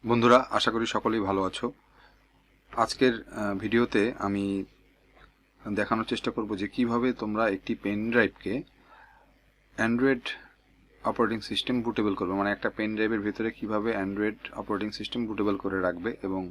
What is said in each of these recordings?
বন্ধুরা, আশা করি সকলেই ভালো আছো। আজকের ভিডিওতে আমি দেখানোর চেষ্টা করব যে কিভাবে তোমরা একটি পেন ড্রাইভকে অ্যান্ড্রয়েড অপারেটিং সিস্টেম বুটেবল করবে, মানে একটা পেন ড্রাইভের ভিতরে কিভাবে অ্যান্ড্রয়েড অপারেটিং সিস্টেম বুটেবল করে রাখবে। এবং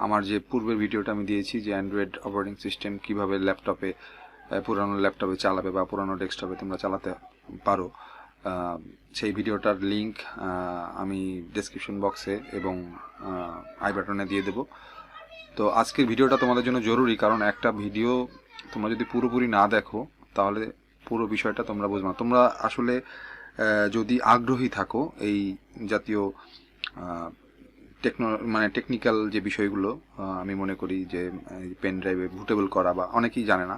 আমার যে পূর্বের ভিডিওটা আমি দিয়েছি যে অ্যান্ড্রয়েড অপারেটিং সিস্টেম কিভাবে ল্যাপটপে, পুরানো ল্যাপটপে চালাবে বা পুরানো ডেস্কটপে তোমরা চালাতে পারো, সেই ভিডিওটার লিঙ্ক আমি ডেসক্রিপশন বক্সে এবং আই বাটনে দিয়ে দেবো। তো আজকের ভিডিওটা তোমাদের জন্য জরুরি, কারণ একটা ভিডিও তোমরা যদি পুরোপুরি না দেখো তাহলে পুরো বিষয়টা তোমরা বুঝবে না। তোমরা আসলে যদি আগ্রহী থাকো এই জাতীয় টেকনিক্যাল যে বিষয়গুলো, আমি মনে করি যে পেন ড্রাইভে বুটেবল করা, বা অনেকেই জানে না,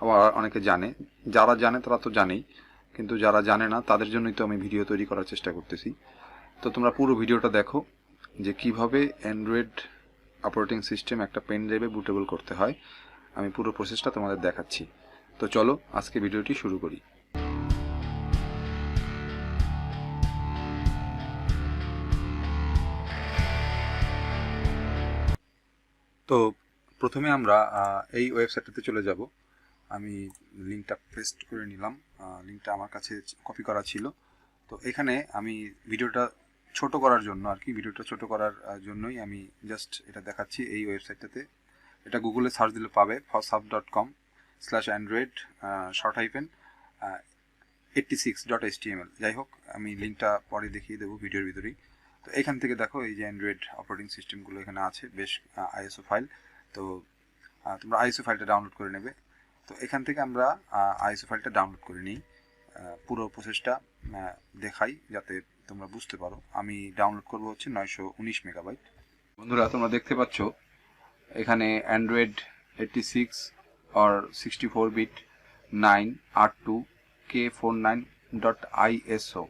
আবার অনেকে জানে। যারা জানে তারা তো জানেই, কিন্তু যারা জানে না তাদের জন্যই তো আমি ভিডিও তৈরি করার চেষ্টা করতেছি। তো তোমরা পুরো ভিডিওটা দেখো যে কিভাবে অ্যান্ড্রয়েড অপারেটিং সিস্টেম একটা পেন ড্রাইভে বুটেবল করতে হয়। আমি পুরো প্রসেসটা তোমাদের দেখাচ্ছি। তো চলো আজকে ভিডিওটি শুরু করি। তো প্রথমে আমরা এই ওয়েবসাইটটাতে চলে যাব। আমি লিঙ্কটা পেস্ট করে নিলাম, লিঙ্কটা আমার কাছে কপি করা ছিল। তো এখানে আমি ভিডিওটা ছোট করার জন্য ভিডিওটা ছোট করার জন্যই আমি জাস্ট এটা দেখাচ্ছি। এই ওয়েবসাইটটাতে এটা গুগলে সার্চ দিলে পাবে, fossaf.com/android _86.html। যাই হোক, আমি লিঙ্কটা পরে দেখিয়ে দেবো ভিডিওর ভিতরেই। তো এখান থেকে দেখো এই যে অ্যান্ড্রয়েড অপারেটিং সিস্টেমগুলো এখানে আছে, বেশ আইএসও ফাইল। তো তোমরা আইএসও ফাইলটা ডাউনলোড করে নেবে। তো এখান থেকে আমরা আইএসও ফাইলটা ডাউনলোড করে নিই। পুরো প্রসেসটা দেখাই যাতে তোমরা বুঝতে পারো। আমি ডাউনলোড করবো হচ্ছে 919 মেগাবাইট। বন্ধুরা, তোমরা দেখতে পাচ্ছ এখানে অ্যান্ড্রয়েড 86 or 64 বিট 9R2K49.ISO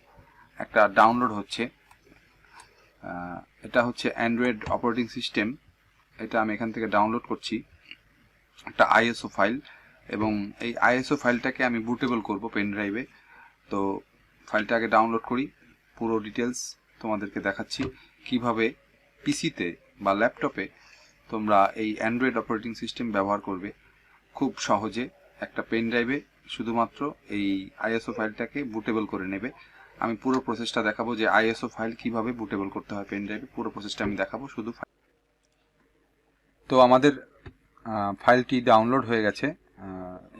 একটা ডাউনলোড হচ্ছে। এটা হচ্ছে অ্যান্ড্রয়েড অপারেটিং সিস্টেম। এটা আমি এখান থেকে ডাউনলোড করছি একটা আইএসও ফাইল, এবং এই আইএসও ফাইলটাকে আমি বুটেবল করব পেন ড্রাইভে। তো ফাইলটা আগে ডাউনলোড করি, পুরো ডিটেলস তোমাদেরকে দেখাচ্ছি কিভাবে পিসিতে বা ল্যাপটপে তোমরা এই অ্যান্ড্রয়েড অপারেটিং সিস্টেম ব্যবহার করবে খুব সহজে। একটা পেন ড্রাইভে শুধুমাত্র এই আইএসও ফাইলটাকে বুটেবল করে নেবে। আমি পুরো প্রসেসটা দেখাবো যে আইএসও ফাইল কিভাবে বুটেবল করতে হয় পেন ড্রাইভে, পুরো প্রসেসটা আমি দেখাবো শুধু। তো আমাদের ফাইলটি ডাউনলোড হয়ে গেছে।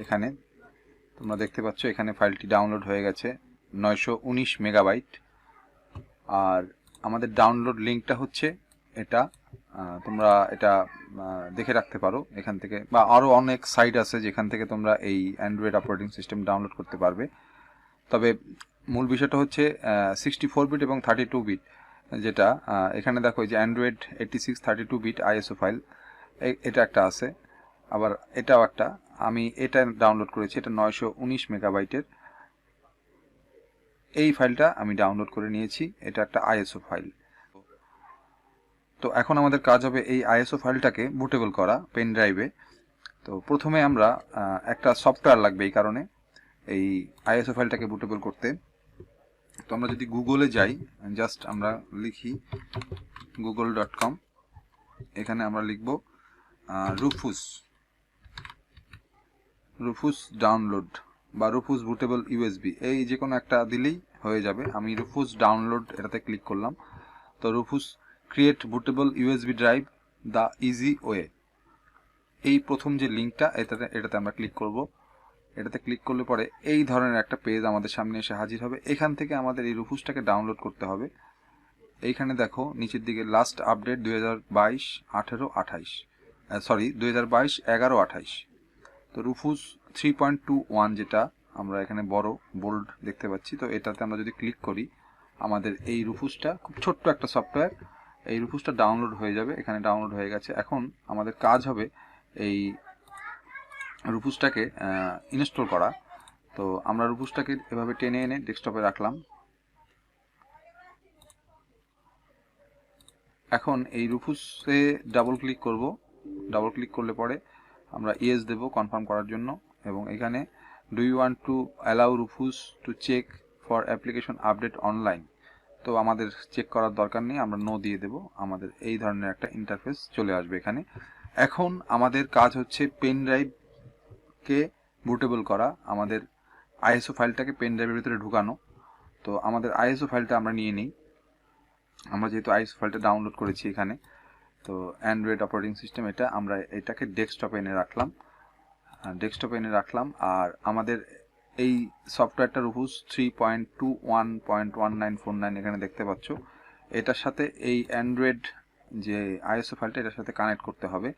এখানে তোমরা দেখতে পাচ্ছ এখানে ফাইলটি ডাউনলোড হয়ে গেছে 919 মেগাবাইট। আর আমাদের ডাউনলোড লিঙ্কটা হচ্ছে এটা। তোমরা এটা দেখে রাখতে পারো এখান থেকে, বা আরও অনেক সাইট আছে যেখান থেকে তোমরা এই অ্যান্ড্রয়েড অপারেটিং সিস্টেম ডাউনলোড করতে পারবে। তবে মূল বিষয়টা হচ্ছে 64 বিট এবং 32 বিট, যেটা এখানে দেখো এই যে অ্যান্ড্রয়েড 86 32 বিট আইএসও ফাইল, এটা একটা আছে। আবার এটাও একটা, আমি এটা ডাউনলোড করেছি, এটা 919 মেগাবাইটের। এই ফাইলটা আমি ডাউনলোড করে নিয়েছি, এটা একটা আইএসও ফাইল। তো এখন আমাদের কাজ হবে এই আইএসও ফাইলটাকে বুটেবল করা পেন ড্রাইভে। তো প্রথমে আমরা একটা সফটওয়্যার লাগবে এই কারণে এই আইএসও ফাইলটাকে বুটেবল করতে। তো আমরা যদি গুগলে যাই, জাস্ট আমরা লিখি google.com, এখানে আমরা লিখব রুফুস ডাউনলোড বা রুফুস বুটেবল ইউএসবি, এই যে কোনো একটা দিলেই হয়ে যাবে। আমি রুফুস ডাউনলোড এটাতে ক্লিক করলাম। তো Rufus create bootable USB drive the easy way, এই প্রথম যে লিঙ্কটা এটাতে আমরা ক্লিক করব। এটাতে ক্লিক করলে পরে এই ধরনের একটা পেজ আমাদের সামনে এসে হাজির হবে। এখান থেকে আমাদের এই রুফুসটাকে ডাউনলোড করতে হবে। এইখানে দেখো নিচের দিকে লাস্ট আপডেট 2022-11-28। তো রুফুস 3.21 যেটা আমরা এখানে বড় বোল্ড দেখতে পাচ্ছি, তো এটাতে আমরা যদি ক্লিক করি আমাদের এই রুফুসটা, খুব ছোট্ট একটা সফটওয়্যার, এই রুফুসটা ডাউনলোড হয়ে যাবে। এখানে ডাউনলোড হয়ে গেছে। এখন আমাদের কাজ হবে এই রুফুসটাকে ইনস্টল করা। তো আমরা রুফুসটাকে এভাবে টেনে এনে ডেস্কটপে রাখলাম। এখন এই রুফুসে ডাবল ক্লিক করব। ডাবল ক্লিক করলে পরে আমরা ইয়েস দেব কনফার্ম করার জন্য। এবং এখানে do you want to allow Rufus to check for application update online, তো আমাদের চেক করার দরকার নেই, আমরা নো দিয়ে দেব। আমাদের এই ধরনের একটা ইন্টারফেস চলে আসবে এখানে। এখন আমাদের কাজ হচ্ছে পেন ড্রাইভকে বুটেবল করা, আমাদের আইএসও ফাইলটাকে পেন ড্রাইভের ভিতরে ঢুকানো। তো আমাদের আইএসও ফাইলটা আমরা নিয়ে নিই। আমরা যেহেতু আইএসও ফাইলটা ডাউনলোড করেছি এখানে, তো অ্যান্ড্রয়েড অপারেটিং সিস্টেম এটা, আমরা এটাকে ডেস্কটপে এনে রাখলাম। আর আমাদের এই সফটওয়্যারটা রুফুস 3.21.1949 এখানে দেখতে পাচ্ছ। এটার সাথে এই অ্যান্ড্রয়েড যে আইএসও ফাইলটা এটার সাথে কানেক্ট করতে হবে।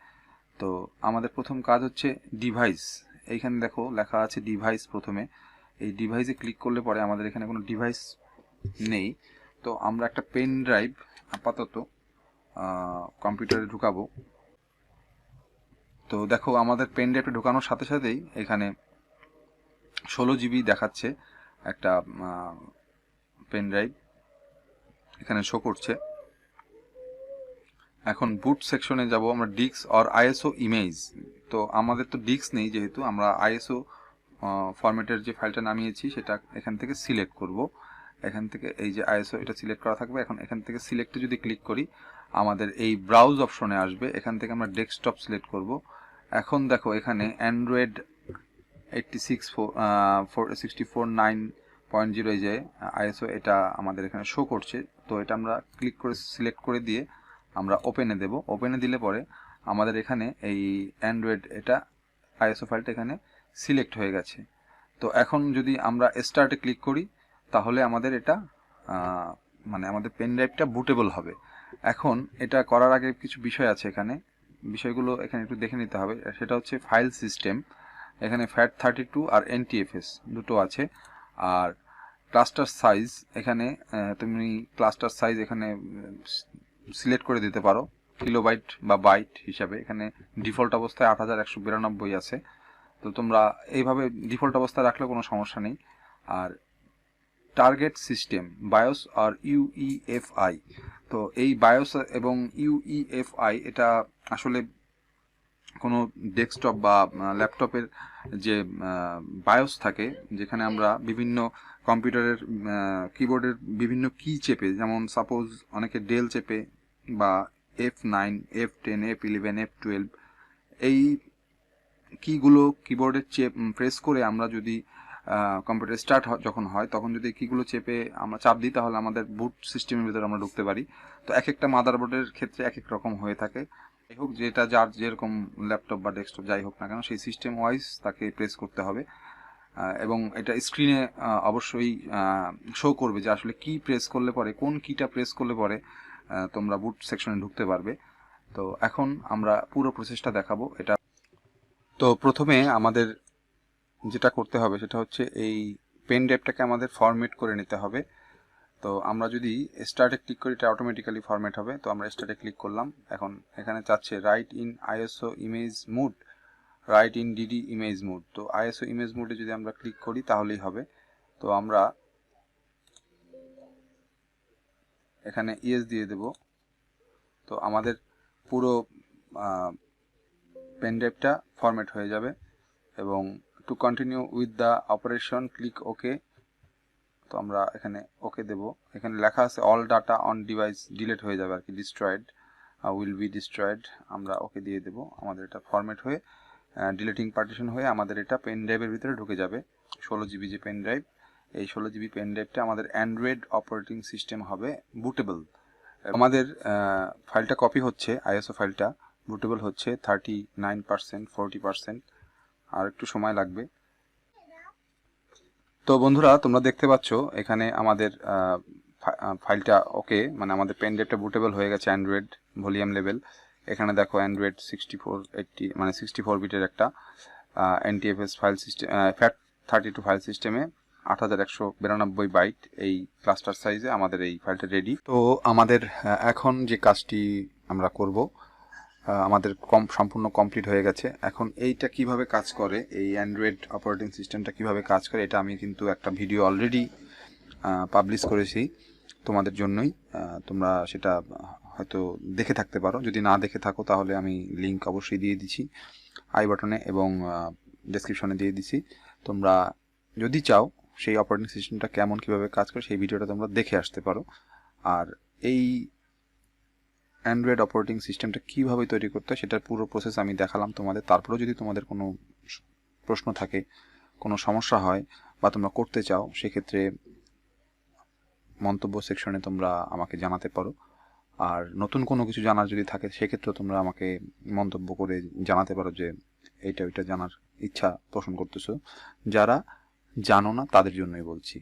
তো আমাদের প্রথম কাজ হচ্ছে ডিভাইস। এইখানে দেখো লেখা আছে ডিভাইস। প্রথমে এই ডিভাইসে ক্লিক করলে পরে আমাদের এখানে কোনো ডিভাইস নেই। তো আমরা একটা পেন ড্রাইভ আপাতত কম্পিউটারে ঢুকাবো। তো দেখো আমাদের পেন ড্রাইভে ঢোকানোর সাথে সাথেই এখানে 16 জিবি দেখাচ্ছে একটা পেন ড্রাইভ এখানে শো করছে। এখন বুট সেকশনে যাব আমরা, ডিস্ক অর আইএসও ইমেজ। তো আমাদের তো ডিস্ক নেই, যেহেতু আমরা আইএসও ফরম্যাটের যে ফাইলটা নামিয়েছি সেটা এখান থেকে সিলেক্ট করব। এখান থেকে এই যে আইএসও এটা সিলেক্ট করা থাকবে। এখন এখান থেকে সিলেক্টে যদি ক্লিক করি আমাদের এই ব্রাউজ অপশনে আসবে, এখান থেকে আমরা ডেস্কটপ সিলেক্ট করব। এখন দেখো এখানে অ্যান্ড্রয়েড 864.9.0 এই যে আইএসও এটা আমাদের এখানে শো করছে। তো এটা আমরা ক্লিক করে সিলেক্ট করে দিয়ে আমরা ওপেনে দেব। ওপেনে দিলে পরে আমাদের এখানে এই অ্যান্ড্রয়েড এটা আইএসও ফাইলটা এখানে সিলেক্ট হয়ে গেছে। তো এখন যদি আমরা স্টার্টে ক্লিক করি তাহলে আমাদের এটা মানে আমাদের পেন ড্রাইভটা বুটেবল হবে। এখন এটা করার আগে কিছু বিষয় আছে এখানে, বিষয়গুলো এখানে একটু দেখে নিতে হবে। সেটা হচ্ছে ফাইল সিস্টেম, এখানে FAT32 আর NTFS দুটো আছে। আর ক্লাস্টার সাইজ, এখানে তুমি ক্লাস্টার সাইজ এখানে সিলেক্ট করে দিতে পারো কিলোবাইট বা বাইট হিসাবে। এখানে ডিফল্ট অবস্থায় 8192 আছে। তো তোমরা এইভাবে ডিফল্ট অবস্থায় রাখলে কোনো সমস্যা নেই। আর টার্গেট সিস্টেম বায়োস আর UEFI, তো এই বায়োস এবং UEFI এটা আসলে কোনো ডেস্কটপ বা ল্যাপটপের যে বায়োস থাকে, যেখানে আমরা বিভিন্ন কম্পিউটারের কিবোর্ডের বিভিন্ন কি চেপে, যেমন সাপোজ অনেকে ডেল চেপে বা F9, F10, F11, F12 এই কিগুলো কিবোর্ডের প্রেস করে আমরা যদি কম্পিউটার স্টার্ট যখন হয় তখন যদি কিগুলো চেপে আমরা চাপ দিই তাহলে আমাদের বুট সিস্টেমের ভিতরে আমরা ঢুকতে পারি। তো এক একটা মাদারবোর্ডের ক্ষেত্রে এক এক রকম হয়ে থাকে। যাই হোক, যেটা যার যেরকম ল্যাপটপ বা ডেস্কটপ যাই হোক না কেন, সেই সিস্টেম ওয়াইজ তাকে প্রেস করতে হবে। এবং এটা স্ক্রিনে অবশ্যই শো করবে যে আসলে কি প্রেস করলে পরে, কোন কিটা প্রেস করলে পরে তোমরা বুট সেকশনে ঢুকতে পারবে। তো এখন আমরা পুরো প্রসেসটা দেখাবো এটা। তো প্রথমে আমাদের যেটা করতে হবে সেটা হচ্ছে এই পেন ড্রাইভটাকে আমাদের ফরম্যাট করে নিতে হবে। তো আমরা যদি স্টার্টে ক্লিক করি এটা অটোমেটিক্যালি ফরম্যাট হবে। তো আমরা স্টার্টে ক্লিক করলাম। এখন এখানে চাচ্ছে write in ISO image mode, write in DD image mode. তো আইএসও ইমেজ মুডে যদি আমরা ক্লিক করি তাহলেই হবে। তো আমরা এখানে ইয়েস দিয়ে দেব। তো আমাদের পুরো পেন ড্রাইভটা ফরম্যাট হয়ে যাবে। এবং to continue with the operation click ওকে। তো আমরা এখানে ওকে দেব। এখানে লেখা আছে all data on device delete হয়ে যাবে আর কি, ডিস্ট্রয়েড উইল বি ডিস্ট্রয়েড। আমরা ওকে দিয়ে দেব। আমাদের এটা ফরম্যাট হয়ে ডিলিটিং পার্টিশন হয়ে আমাদের এটা পেন ড্রাইভের ভিতরে ঢুকে যাবে। 16 জিবি যে পেন ড্রাইভ, এই 16 জিবি পেন ড্রাইভটা আমাদের অ্যান্ড্রয়েড অপারেটিং সিস্টেম হবে বুটেবল। আমাদের ফাইলটা কপি হচ্ছে, আইএসও ফাইলটা বুটেবল হচ্ছে 39%, 40%, আর একটু সময় লাগবে। তো বন্ধুরা তোমরা দেখতে পাচ্ছ এখানে আমাদের ফাইলটা ওকে, মানে আমাদের পেন ড্রাইভটা বুটেবল হয়ে গেছে অ্যান্ড্রয়েড ভলিউম লেভেল। এখানে দেখো অ্যান্ড্রয়েড 6480 মানে 64 বিটের একটা NTFS file system, FAT32 file সিস্টেমে 8192 বাইট এই ক্লাস্টার সাইজে আমাদের এই ফাইলটা রেডি। তো আমাদের এখন যে কাজটি আমরা করব, আমাদের সম্পূর্ণ কমপ্লিট হয়ে গেছে। এখন এইটা কিভাবে কাজ করে, এই অ্যান্ড্রয়েড অপারেটিং সিস্টেমটা কিভাবে কাজ করে, এটা আমি কিন্তু একটা ভিডিও অলরেডি পাবলিশ করেছি তোমাদের জন্যই। তোমরা সেটা হয়তো দেখে থাকতে পারো, যদি না দেখে থাকো তাহলে আমি লিঙ্ক অবশ্যই দিয়ে দিচ্ছি আই বাটনে এবং ডেসক্রিপশনে দিয়ে দিচ্ছি। তোমরা যদি চাও সেই অপারেটিং সিস্টেমটা কেমন কিভাবে কাজ করে সেই ভিডিওটা তোমরা দেখে আসতে পারো। আর এই অ্যান্ড্রয়েড অপারেটিং সিস্টেমটা কীভাবে তৈরি করতে হয় সেটার পুরো প্রসেস আমি দেখালাম তোমাদের। তারপরেও যদি তোমাদের কোনো প্রশ্ন থাকে, কোনো সমস্যা হয় বা তোমরা করতে চাও, সেক্ষেত্রে মন্তব্য সেকশনে তোমরা আমাকে জানাতে পারো। আর নতুন কোনো কিছু জানার যদি থাকে সেক্ষেত্রেও তোমরা আমাকে মন্তব্য করে জানাতে পারো যে এইটা ওইটা জানার ইচ্ছা পোষণ করতেছো। যারা জানো না তাদের জন্যই বলছি।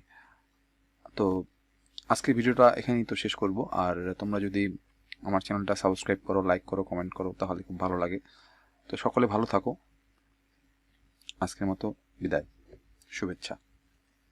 তো আজকের ভিডিওটা এখানেই তো শেষ করব। আর তোমরা যদি আমার চ্যানেলটা সাবস্ক্রাইব করো, লাইক করো, কমেন্ট করো, তাহলে খুব ভালো লাগে। তো সকলে ভালো থাকো। আজকের মতো বিদায়, শুভেচ্ছা।